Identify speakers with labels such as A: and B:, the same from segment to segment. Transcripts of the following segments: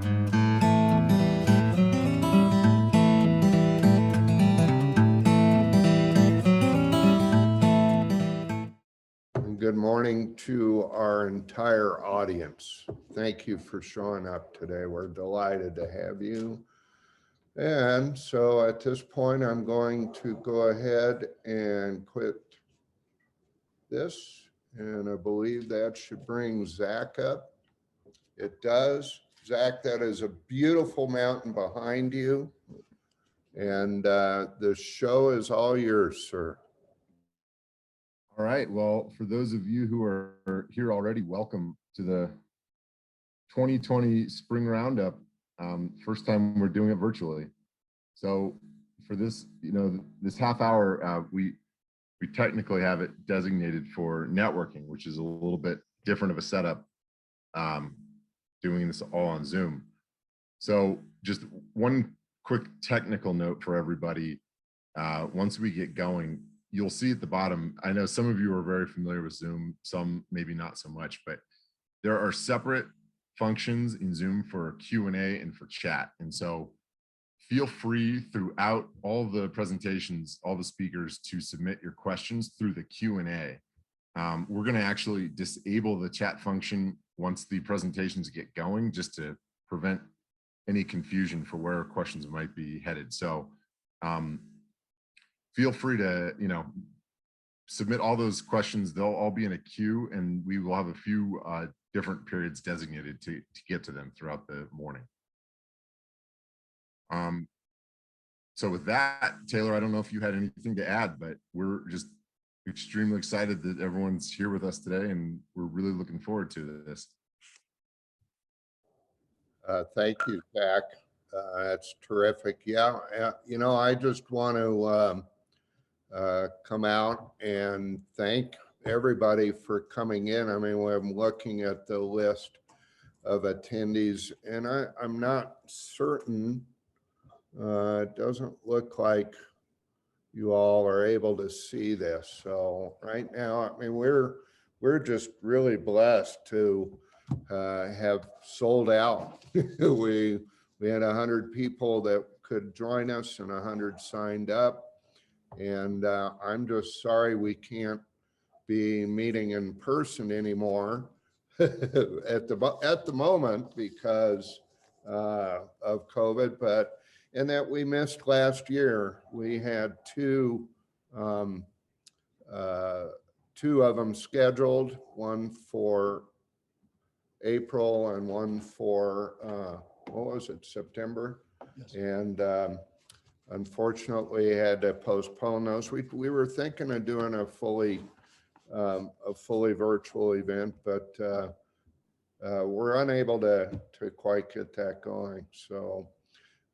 A: Good morning to our entire audience. Thank you for showing up today. We're delighted to have you. And so at this point, I'm going to go ahead and quit this. And I believe that should bring Zach up. It does. Zach, that is a beautiful mountain behind you. And the show is all yours, sir.
B: All right. Well, for those of you who are here already, welcome to the 2020 Spring Roundup. First time we're doing it virtually. So for this, this half hour, we technically have it designated for networking, which is a little bit different of a setup, doing this all on Zoom. So just one quick technical note for everybody. Once we get going, you'll see at the bottom, I know some of you are very familiar with Zoom, some maybe not so much, but there are separate functions in Zoom for Q&A and for chat. And so feel free throughout all the presentations, all the speakers, to submit your questions through the Q&A. We're going to actually disable the chat function once the presentations get going, just to prevent any confusion for where questions might be headed. So feel free to, submit all those questions. They'll all be in a queue, and we will have a few different periods designated to get to them throughout the morning. So with that, Taylor, I don't know if you had anything to add, but we're just extremely excited that everyone's here with us today, and we're really looking forward to this.
A: Thank you, Zach. That's terrific. Yeah, I just want to come out and thank everybody for coming in. I mean, when I'm looking at the list of attendees, and I'm not certain, it doesn't look like you all are able to see this. So right now, I mean, we're just really blessed to have sold out. we had 100 people that could join us and 100 signed up. And I'm just sorry we can't be meeting in person anymore at the moment because of COVID, but and that we missed last year. We had two of them scheduled, one for April and one for what was it, September? Yes. And unfortunately had to postpone those. We were thinking of doing a fully virtual event, but we're unable to quite get that going. So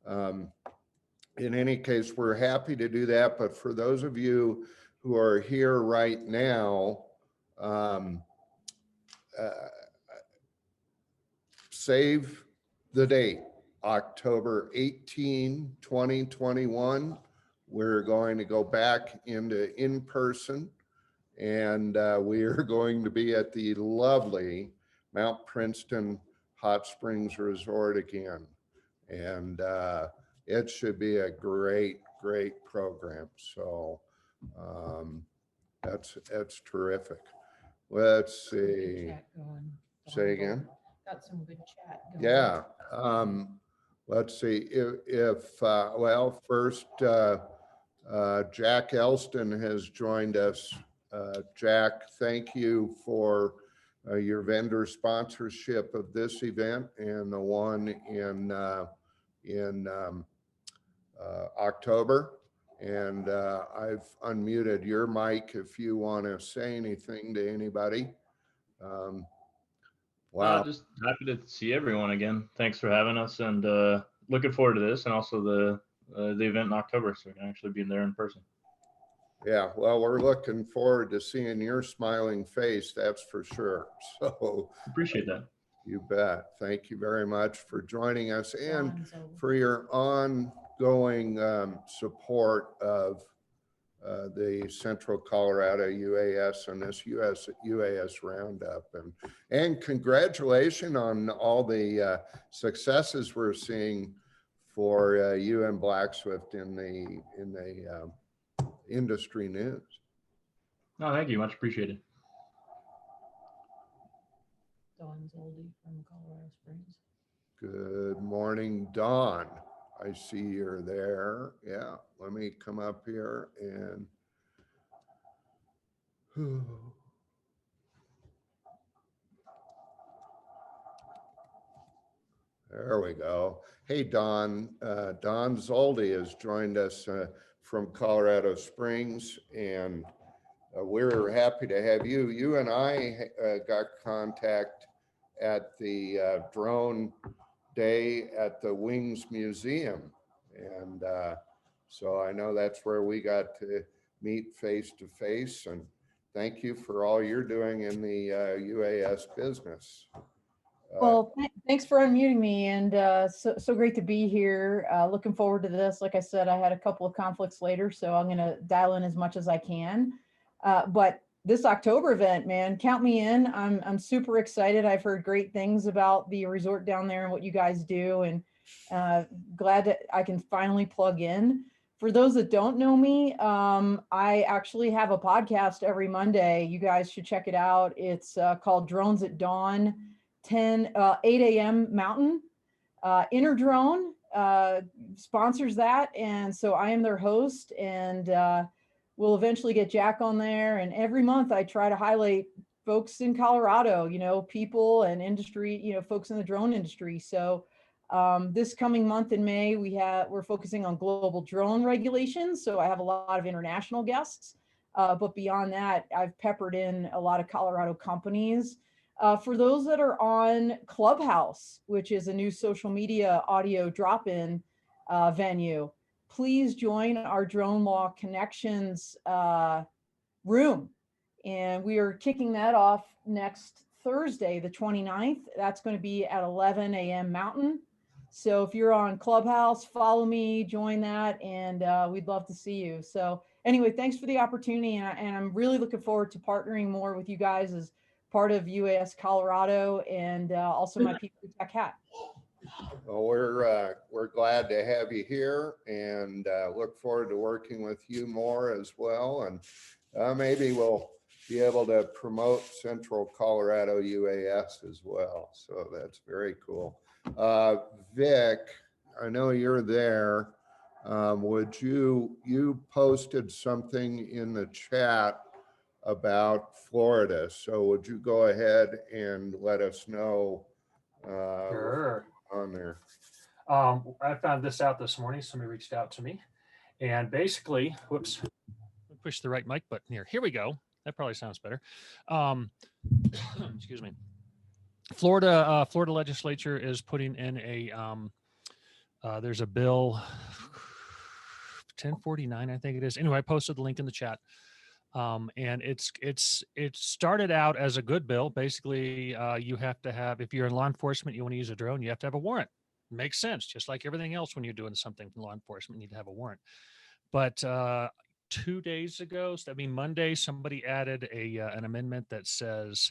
A: in any case, we're happy to do that. But for those of you who are here right now, save the date. October 18, 2021, we're going to go back into in-person, and we are going to be at the lovely Mount Princeton Hot Springs Resort again. And it should be a great program. So that's terrific. Let's see. Say again.
C: Got some good chat going.
A: Yeah. Let's see well, first, Jack Elston has joined us. Jack, thank you for your vendor sponsorship of this event and the one in October. And I've unmuted your mic if you want to say anything to anybody.
D: Wow. Just happy to see everyone again. Thanks for having us, and looking forward to this, and also the event in October, so we can actually be there in person.
A: Yeah, well, we're looking forward to seeing your smiling face, that's for sure. So
D: appreciate that.
A: You bet. Thank you very much for joining us and for your ongoing support of the Central Colorado UAS and this UAS Roundup. And congratulations on all the successes we're seeing for you and Black Swift in the industry news.
D: No, thank you. Much appreciated.
C: Dawn's oldie from Colorado Springs.
A: Good morning, Dawn. I see you're there. Yeah, let me come up here and there we go. Hey, Dawn. Dawn Zoldi has joined us from Colorado Springs, and we're happy to have you. You and I got contact at the drone day at the Wings Museum. And so I know that's where we got to meet face to face. And thank you for all you're doing in the UAS business.
E: Well, thanks for unmuting me, and so great to be here. Looking forward to this. Like I said, I had a couple of conflicts later, so I'm going to dial in as much as I can. But this October event, man, count me in. I'm super excited. I've heard great things about the resort down there and what you guys do, and glad that I can finally plug in. For those that don't know me, I actually have a podcast every Monday. You guys should check it out. It's called Drones at Dawn. 8 a.m. Mountain. Inner Drone sponsors that, and so I am their host, and we'll eventually get Jack on there. And every month I try to highlight folks in Colorado, people and industry, folks in the drone industry. So this coming month in May, we're focusing on global drone regulations. So I have a lot of international guests, but beyond that, I've peppered in a lot of Colorado companies. For those that are on Clubhouse, which is a new social media audio drop-in venue, please join our Drone Law Connections room. And we are kicking that off next Thursday, the 29th. That's going to be at 11 a.m. Mountain. So if you're on Clubhouse, follow me, join that, and we'd love to see you. So anyway, thanks for the opportunity, and I'm really looking forward to partnering more with you guys as part of UAS Colorado, and also my People Tech hat.
A: Well, we're glad to have you here, and look forward to working with you more as well. And maybe we'll be able to promote Central Colorado UAS as well. So that's very cool. Vic, I know you're there. Would you posted something in the chat about Florida. So would you go ahead and let us know
F: Sure.
A: on there?
F: I found this out this morning. Somebody reached out to me, and basically, whoops,
G: push the right mic button here. Here we go. That probably sounds better. Excuse me. Florida legislature is putting in there's a bill 1049, I think it is. Anyway, I posted the link in the chat. And it started out as a good bill. Basically, you have to have, if you're in law enforcement, you want to use a drone, you have to have a warrant. Makes sense. Just like everything else, when you're doing something in law enforcement, you need to have a warrant. But 2 days ago, Monday, somebody added an amendment that says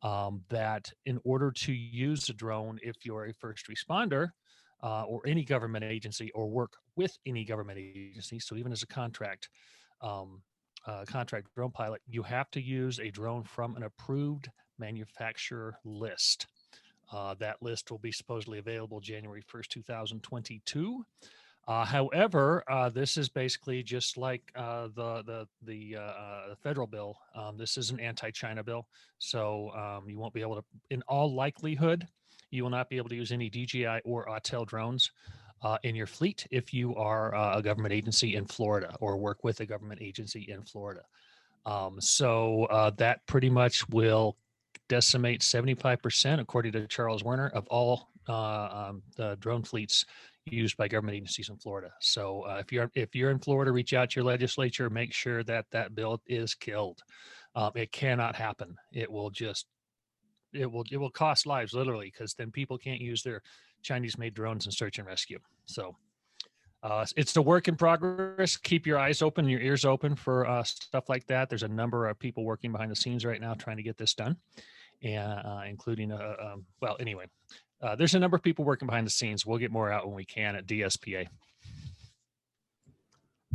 G: that in order to use a drone, if you're a first responder or any government agency or work with any government agency, so even as a contract drone pilot, you have to use a drone from an approved manufacturer list. That list will be supposedly available January 1st, 2022. However, this is basically just like the federal bill. This is an anti-China bill, so you won't be able to, in all likelihood, you will not be able to use any DJI or Autel drones in your fleet if you are a government agency in Florida or work with a government agency in Florida. So that pretty much will decimate 75%, according to Charles Werner, of all the drone fleets used by government agencies in Florida. So if you're in Florida, reach out to your legislature, make sure that bill is killed. It cannot happen. It will cost lives, literally, because then people can't use their Chinese-made drones in search and rescue. So It's a work in progress. Keep your eyes open, your ears open for stuff like that. There's a number of people working behind the scenes right now trying to get this done, and including well, anyway, there's a number of people working behind the scenes. We'll get more out when we can at DSPA.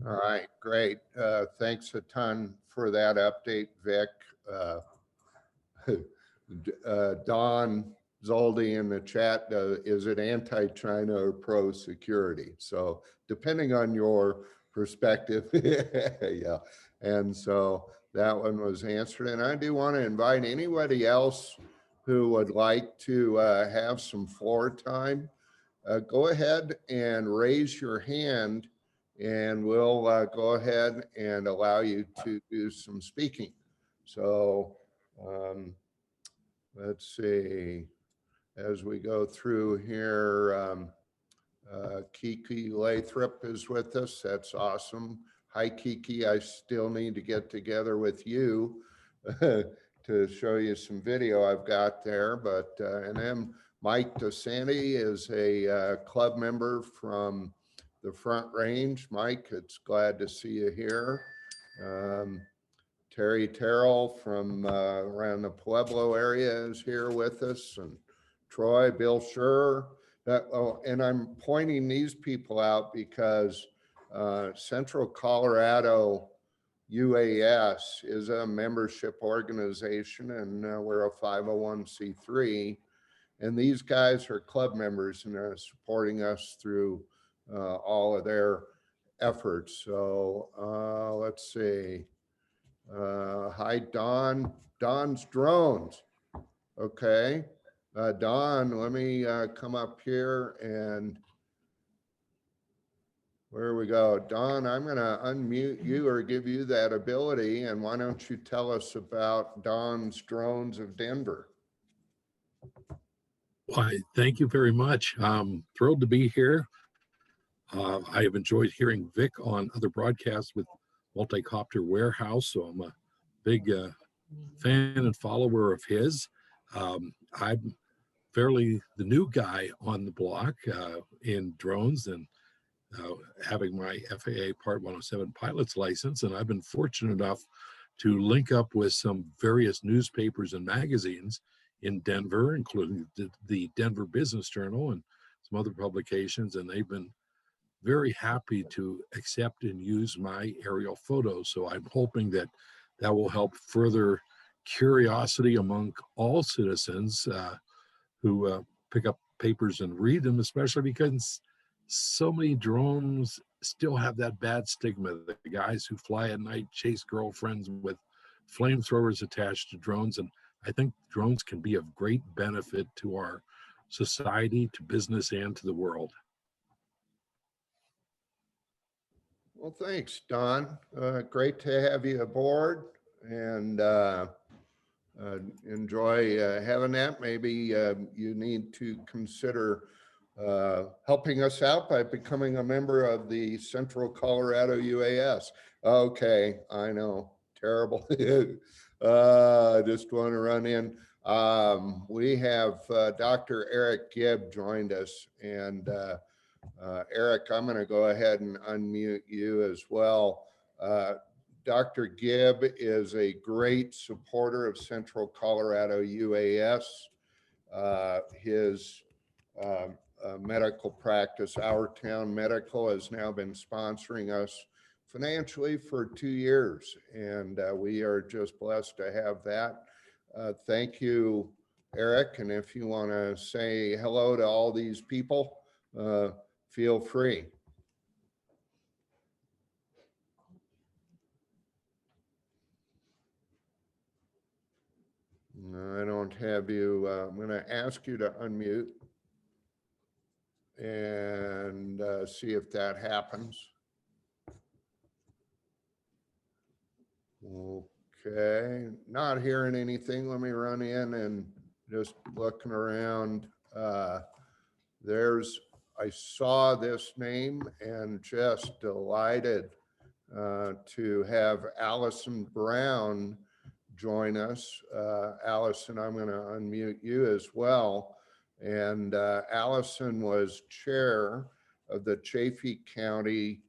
A: All right, great. Thanks a ton for that update, Vic. Don Zoldi in the chat, is it anti-China or pro-security? So depending on your perspective, yeah. And so that one was answered. And I do want to invite anybody else who would like to have some floor time, go ahead and raise your hand and we'll go ahead and allow you to do some speaking. So let's see, as we go through here, Kiki Lathrop is with us. That's awesome. Hi, Kiki. I still need to get together with you to show you some video I've got there. But and then Mike DeSanti is a club member from the Front Range. Mike, it's glad to see you here. Terry Terrell from around the Pueblo area is here with us, and Troy, Bill Schur. And I'm pointing these people out because Central Colorado UAS is a membership organization, and we're a 501c3. And these guys are club members and are supporting us through all of their efforts. So let's see. Hi, Don. Don's Drones. Okay. Don, let me come up here and where we go. Don, I'm going to unmute you or give you that ability. And why don't you tell us about Don's Drones of Denver?
H: Why, thank you very much. I'm thrilled to be here. I have enjoyed hearing Vic on other broadcasts with Multicopter Warehouse, so I'm a big fan and follower of his. I'm fairly the new guy on the block in drones and having my FAA Part 107 pilot's license, and I've been fortunate enough to link up with some various newspapers and magazines in Denver, including the Denver Business Journal and some other publications, and they've been very happy to accept and use my aerial photos. So I'm hoping that that will help further curiosity among all citizens who pick up papers and read them, especially because so many drones still have that bad stigma. The guys who fly at night chase girlfriends with flamethrowers attached to drones. And I think drones can be of great benefit to our society, to business, and to the world.
A: Well, thanks, Don. Great to have you aboard, and enjoy having that. Maybe you need to consider helping us out by becoming a member of the Central Colorado UAS. Okay, I know, terrible. I just want to run in. We have Dr. Eric Gibb joined us, and Eric, I'm going to go ahead and unmute you as well. Dr. Gibb is a great supporter of Central Colorado UAS. His medical practice, Our Town Medical, has now been sponsoring us financially for 2 years, and we are just blessed to have that. Thank you, Eric, and if you want to say hello to all these people, feel free. No, I don't have you. I'm going to ask you to unmute and see if that happens. Okay, not hearing anything. Let me run in and just looking around. I saw this name and just delighted to have Allison Brown join us. Allison, I'm going to unmute you as well. And Allison was chair of the Chaffee County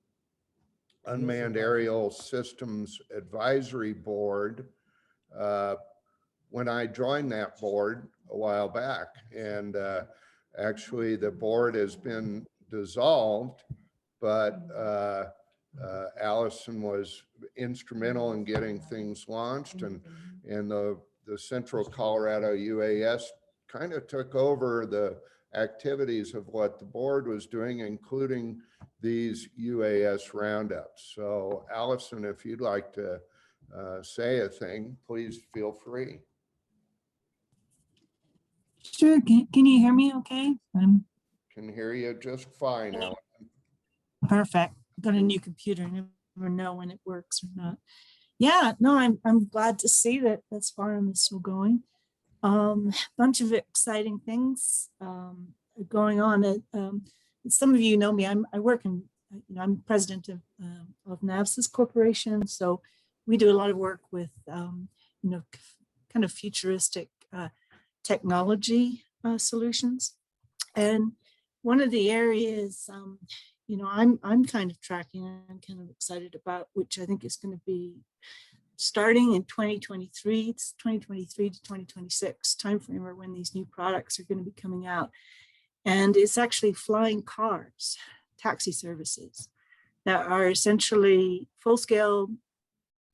A: Unmanned Aerial Systems Advisory Board when I joined that board a while back. And actually the board has been dissolved, but Allison was instrumental in getting things launched, and the Central Colorado UAS kind of took over the activities of what the board was doing, including these UAS roundups. So Allison, if you'd like to say a thing, please feel free.
I: Sure. Can you hear me okay? I'm
A: Can hear you just fine, Allison.
I: perfect. Got a new computer. Never know when it works or not. Yeah, no, I'm glad to see that as far as this is going. Bunch of exciting things going on. Some of you know me. I work in, I'm president of NAVSIS Corporation. So we do a lot of work with, kind of futuristic technology solutions. And one of the areas, I'm kind of tracking and I'm kind of excited about, which I think is going to be starting in 2023. It's 2023 to 2026 timeframe or when these new products are going to be coming out. And it's actually flying cars, taxi services that are essentially full-scale,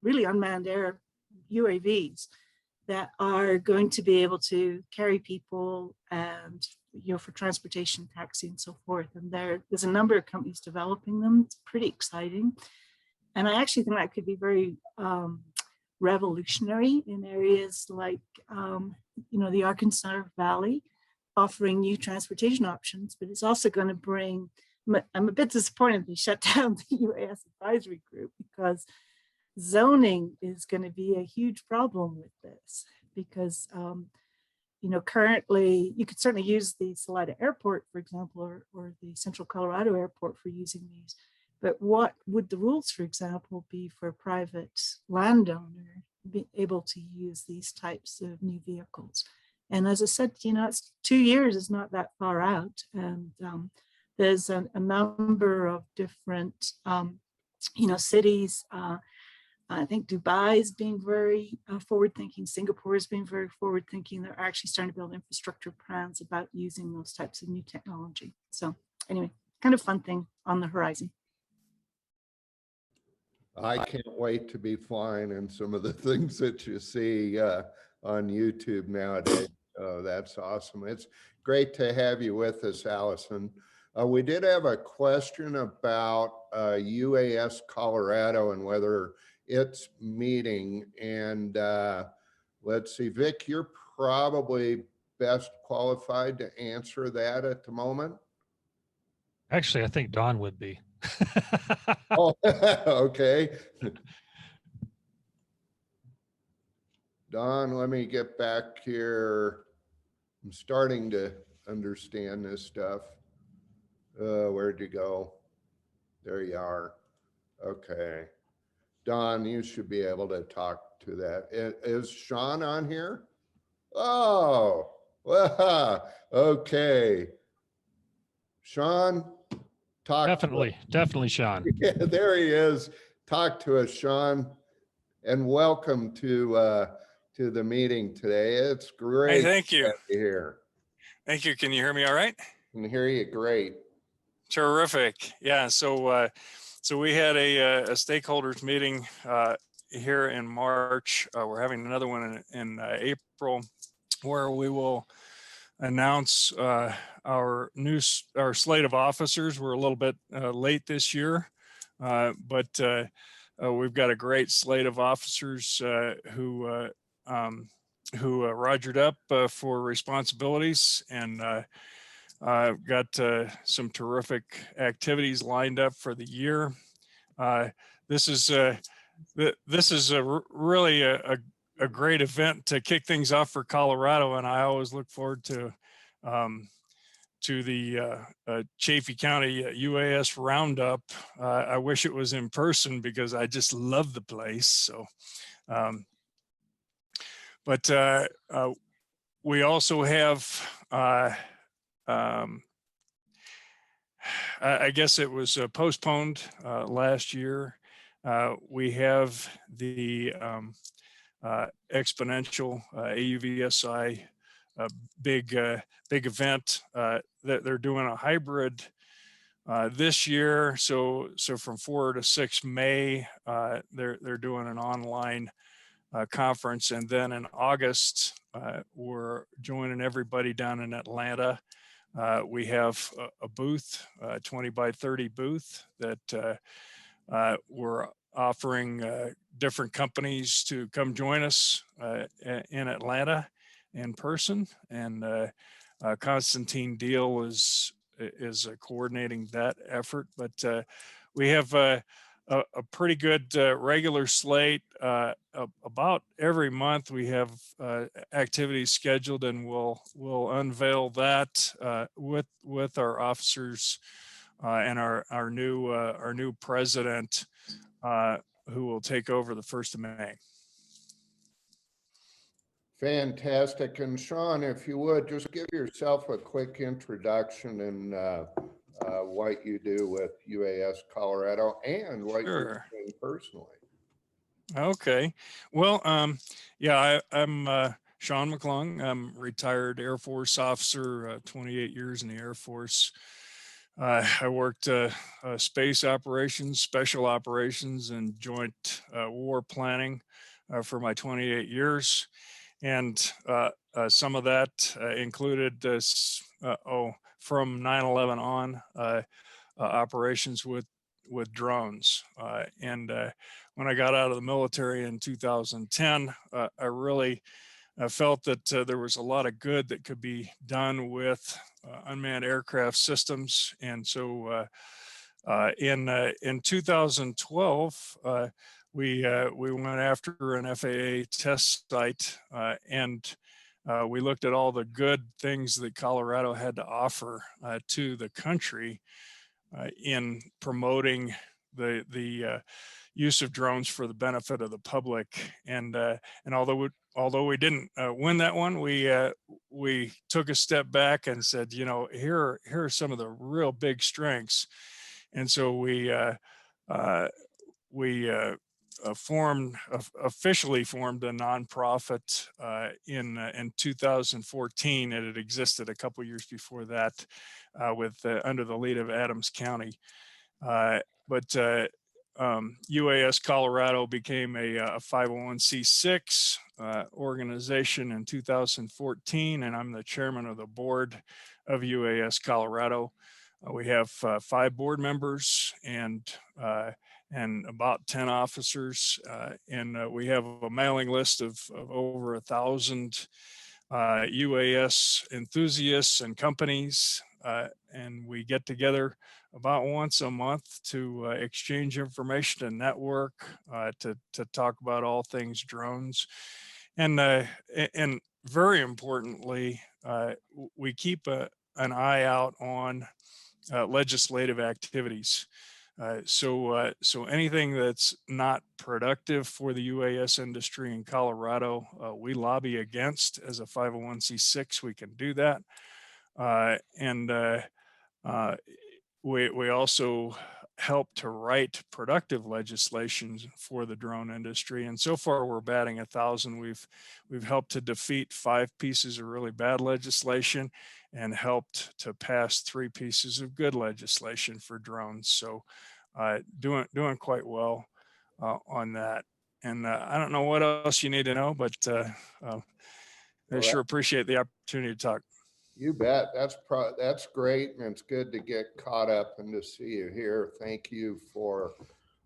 I: really unmanned air UAVs that are going to be able to carry people and, for transportation, taxi and so forth. And there's a number of companies developing them. It's pretty exciting. And I actually think that could be very revolutionary in areas like, the Arkansas Valley, offering new transportation options, but it's also going to bring, I'm a bit disappointed they shut down the UAS advisory group, because zoning is going to be a huge problem with this, because currently you could certainly use the Salida Airport, for example, or the Central Colorado Airport for using these. But what would the rules, for example, be for a private landowner be able to use these types of new vehicles? And as I said, it's 2 years is not that far out. And there's a number of different, cities. I think Dubai is being very forward-thinking. Singapore is being very forward-thinking. They're actually starting to build infrastructure plans about using those types of new technology. So anyway, kind of fun thing on the horizon.
A: I can't wait to be flying in some of the things that you see on YouTube nowadays. Oh, that's awesome. It's great to have you with us, Allison. We did have a question about UAS Colorado and whether it's meeting. And let's see, Vic, you're probably best qualified to answer that at the moment.
G: Actually, I think Don would be.
A: Oh, okay. Don, let me get back here. I'm starting to understand this stuff. Where'd you go? There you are. Okay. Don, you should be able to talk to that. Is Sean on here? Oh, well, okay. Sean, talk.
G: Definitely, Sean.
A: Yeah, there he is. Talk to us, Sean, and welcome to the meeting today. It's great.
J: Hey, thank you.
A: To have you here.
J: Thank you. Can you hear me all right?
A: I can hear you great.
J: Terrific. Yeah. So we had a stakeholders meeting here in March. We're having another one in April, where we will announce our slate of officers. We're a little bit late this year, but we've got a great slate of officers who rogered up for responsibilities, and got some terrific activities lined up for the year. This is really a great event to kick things off for Colorado, and I always look forward to the Chaffee County UAS Roundup. I wish it was in person because I just love the place. So, but we also have I guess it was postponed last year. We have the exponential AUVSI big event that they're doing a hybrid this year. So from 4 to 6 May, they're doing an online conference, and then in August we're joining everybody down in Atlanta. We have a booth, 20 by 30 booth that we're offering different companies to come join us in Atlanta in person. And Constantine Deal is coordinating that effort. But we have a pretty good regular slate. About every month we have activities scheduled, and we'll unveil that with our officers and our new president, who will take over the 1st of May.
A: Fantastic. And Sean, if you would, just give yourself a quick introduction and what you do with UAS Colorado and what you're doing personally.
J: Okay. Well, yeah, I'm Sean McClung. I'm retired Air Force officer, 28 years in the Air Force. I worked space operations, special operations, and joint war planning for my 28 years. And some of that included from 9/11 on operations with drones. And when I got out of the military in 2010, I really felt that there was a lot of good that could be done with unmanned aircraft systems. And so in 2012, we went after an FAA test site, and we looked at all the good things that Colorado had to offer to the country in promoting the use of drones for the benefit of the public. And although we didn't win that one, we took a step back and said, you know, here are some of the real big strengths. And so we officially formed a nonprofit in 2014, and it existed a couple years before that with under the lead of Adams County. But UAS Colorado became a 501c6 organization in 2014, and I'm the chairman of the board of UAS Colorado. We have 5 board members and about 10 officers, and we have a mailing list of over 1,000 UAS enthusiasts and companies, and we get together about once a month to exchange information and network, to talk about all things drones. And very importantly, we keep an eye out on legislative activities. So anything that's not productive for the UAS industry in Colorado, we lobby against. As a 501c6, we can do that. And we also help to write productive legislation for the drone industry. And so far we're batting 1,000. We've helped to defeat 5 pieces of really bad legislation and helped to pass 3 pieces of good legislation for drones. So doing quite well on that. And I don't know what else you need to know, but I sure appreciate the opportunity to talk.
A: You bet. That's great, and it's good to get caught up and to see you here. Thank you for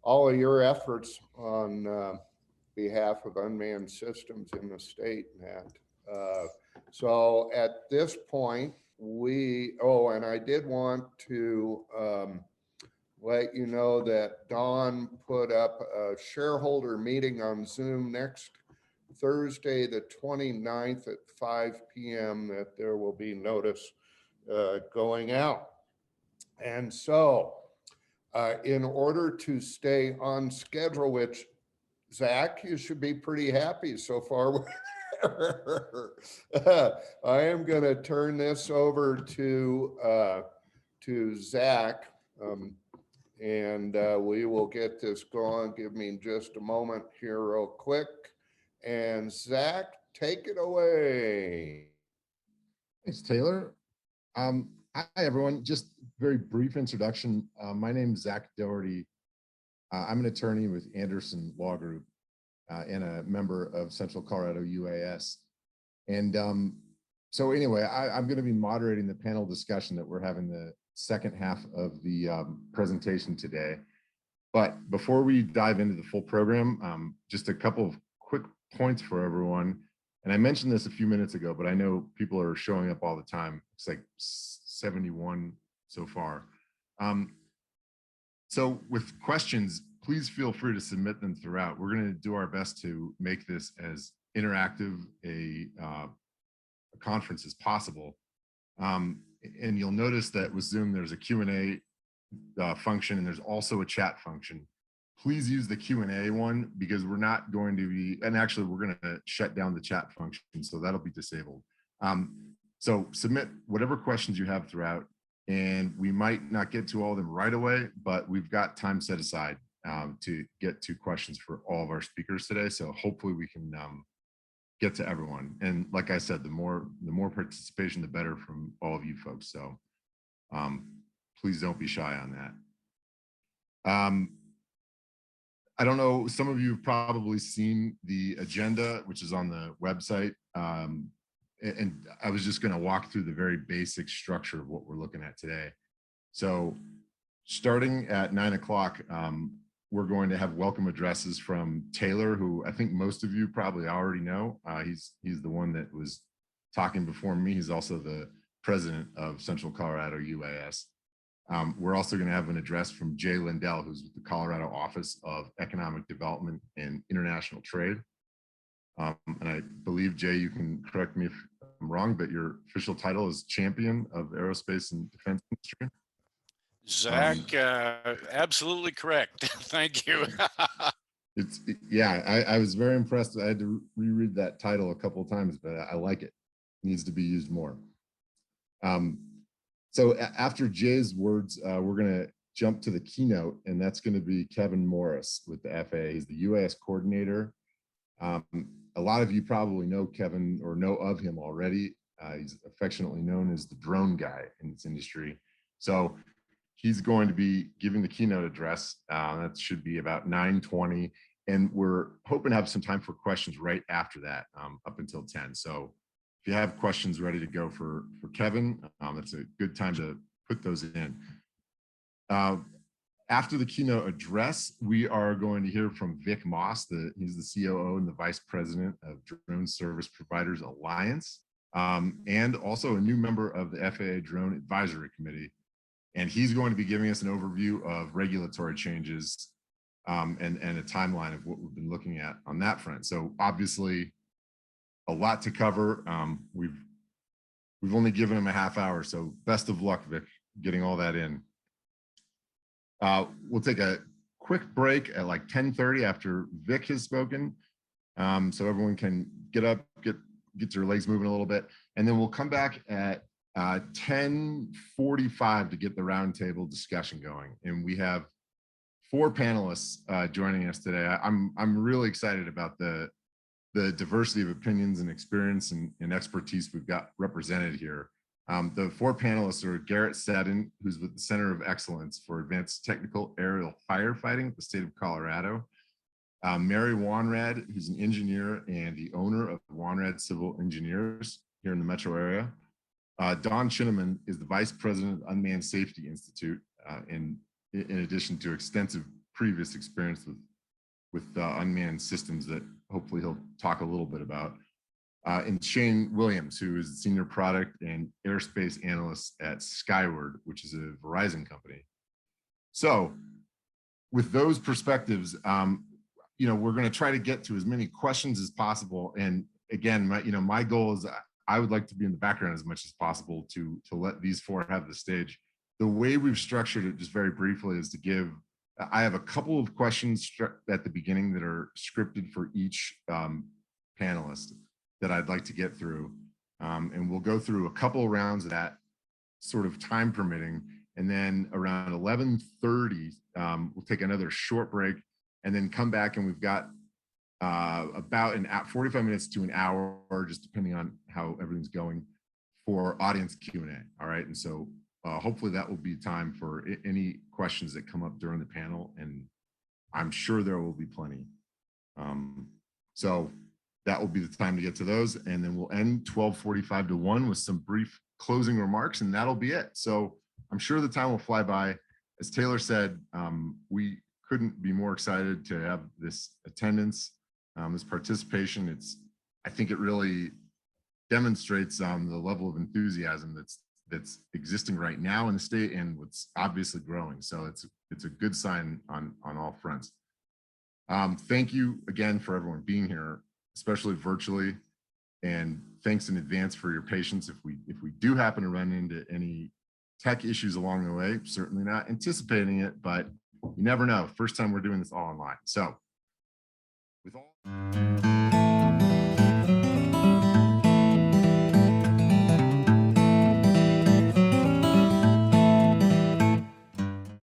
A: all of your efforts on behalf of unmanned systems in the state, Matt. So at this point, and I did want to let you know that Dawn put up a shareholder meeting on Zoom next Thursday, the 29th at 5 p.m. that there will be notice going out. And so in order to stay on schedule, which Zach, you should be pretty happy so far. I am going to turn this over to Zach And we will get this going. Give me just a moment here real quick. And Zach, take it away.
B: Thanks, Taylor. Hi, everyone. Just very brief introduction. My name is Zach Dougherty. I'm an attorney with Anderson Law Group and a member of Central Colorado UAS. And so anyway, I'm going to be moderating the panel discussion that we're having the second half of the presentation today. But before we dive into the full program, just a couple of quick points for everyone. And I mentioned this a few minutes ago, but I know people are showing up all the time. It's like 71 so far. So with questions, please feel free to submit them throughout. We're going to do our best to make this as interactive a conference as possible. And you'll notice that with Zoom, there's a Q&A function, and there's also a chat function. Please use the Q&A one, because we're not going to be, and actually we're going to shut down the chat function, so that'll be disabled. So submit whatever questions you have throughout, and we might not get to all of them right away, but we've got time set aside to get to questions for all of our speakers today. So hopefully we can get to everyone. And like I said, the more participation, the better from all of you folks. So please don't be shy on that. I don't know, some of you have probably seen the agenda, which is on the website. And I was just going to walk through the very basic structure of what we're looking at today. So starting at 9 o'clock, we're going to have welcome addresses from Taylor, who I think most of you probably already know. He's the one that was talking before me. He's also the president of Central Colorado UAS. We're also going to have an address from Jay Lindell, who's with the Colorado Office of Economic Development and International Trade. And I believe, Jay, you can correct me if I'm wrong, but your official title is Champion of Aerospace and Defense Industry.
K: Zach, absolutely correct. Thank you.
B: Yeah, I was very impressed. I had to reread that title a couple of times, but I like it. It needs to be used more. So after Jay's words, we're going to jump to the keynote, and that's going to be Kevin Morris with the FAA. He's the UAS coordinator. A lot of you probably know Kevin or know of him already. He's affectionately known as the drone guy in this industry. So he's going to be giving the keynote address. That should be about 9:20. And we're hoping to have some time for questions right after that, up until 10. So if you have questions ready to go for Kevin, it's a good time to put those in. After the keynote address, we are going to hear from Vic Moss. He's the COO and the Vice President of Drone Service Providers Alliance, and also a new member of the FAA Drone Advisory Committee. And he's going to be giving us an overview of regulatory changes and a timeline of what we've been looking at on that front. So obviously a lot to cover. We've only given him a half hour, so best of luck, Vic, getting all that in. We'll take a quick break at like 10:30 after Vic has spoken, so everyone can get up, get your legs moving a little bit, and then we'll come back at 10:45 to get the roundtable discussion going. And we have 4 panelists joining us today. I'm really excited about the diversity of opinions and experience and expertise we've got represented here. The 4 panelists are Garrett Seddon, who's with the Center of Excellence for Advanced Technical Aerial Firefighting at the state of Colorado. Mary Wanrad, who's an engineer and the owner of Wanrad Civil Engineers here in the metro area. Don Chinnaman is the Vice President of Unmanned Safety Institute, in addition to extensive previous experience with unmanned systems that hopefully he'll talk a little bit about. And Shane Williams, who is the Senior Product and Airspace Analyst at Skyward, which is a Verizon company. So with those perspectives, we're going to try to get to as many questions as possible. And again, my goal is I would like to be in the background as much as possible to let these 4 have the stage. The way we've structured it, just very briefly, is to give, I have a couple of questions at the beginning that are scripted for each panelist that I'd like to get through. And we'll go through a couple of rounds of that, sort of time permitting. And then around 11:30, we'll take another short break and then come back, and we've got about 45 minutes to an hour, just depending on how everything's going, for audience Q&A. All right. And so hopefully that will be time for any questions that come up during the panel. And I'm sure there will be plenty. So that will be the time to get to those. And then we'll end 12:45 to 1 with some brief closing remarks, and that'll be it. So I'm sure the time will fly by. As Taylor said, we couldn't be more excited to have this attendance, this participation. I think it really demonstrates the level of enthusiasm that's existing right now in the state and what's obviously growing. So it's a good sign on all fronts. Thank you again for everyone being here, especially virtually, and thanks in advance for your patience. If we do happen to run into any tech issues along the way, certainly not anticipating it, but you never know. First time we're doing this all online. So with all